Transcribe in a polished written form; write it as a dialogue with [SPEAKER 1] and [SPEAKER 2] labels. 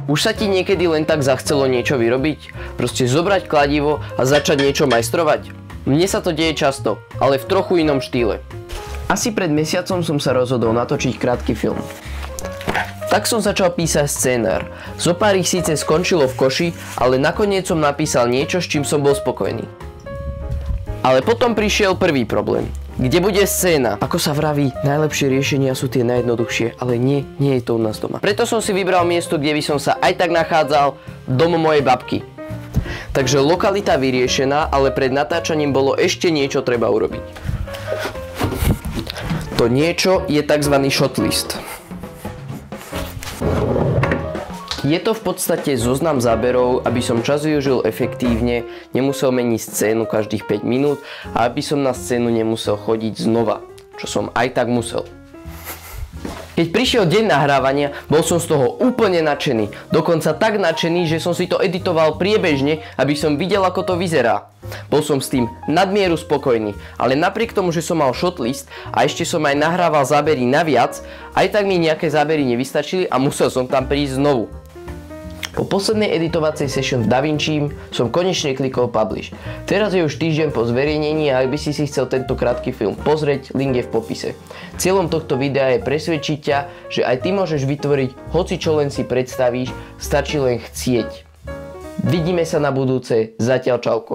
[SPEAKER 1] Už sa ti niekedy len tak zachcelo niečo vyrobiť? Proste zobrať kladivo a začať niečo majstrovať? Mne sa to deje často, ale v trochu inom štýle. Asi pred mesiacom som sa rozhodol natočiť krátky film. Tak som začal písať scenár. Zopár ich síce skončilo v koši, ale nakoniec som napísal niečo, s čím som bol spokojný. Ale potom prišiel prvý problém. Kde bude scéna? Ako sa vraví, najlepšie riešenia sú tie najjednoduchšie, ale nie je to u nás doma. Preto som si vybral miesto, kde by som sa aj tak nachádzal, dom mojej babky. Takže lokalita vyriešená, ale pred natáčaním bolo ešte niečo treba urobiť. To niečo je tzv. Shotlist. Je to v podstate zoznam záberov, aby som čas využil efektívne, nemusel meniť scénu každých 5 minút a aby som na scénu nemusel chodiť znova, čo som aj tak musel. Keď prišiel deň nahrávania, bol som z toho úplne nadšený. Dokonca tak nadšený, že som si to editoval priebežne, aby som videl, ako to vyzerá. Bol som s tým nadmieru spokojný, ale napriek tomu, že som mal shotlist a ešte som aj nahrával zábery naviac, aj tak mi nejaké zábery nevystačili a musel som tam prísť znovu. Po poslednej editovacej session v DaVinci som konečne klikol Publish. Teraz je už týždeň po zverejnení a ak by si chcel tento krátky film pozrieť, link je v popise. Cieľom tohto videa je presvedčiť ťa, že aj ty môžeš vytvoriť hoci čo len si predstavíš, stačí len chcieť. Vidíme sa na budúce, zatiaľ čauko.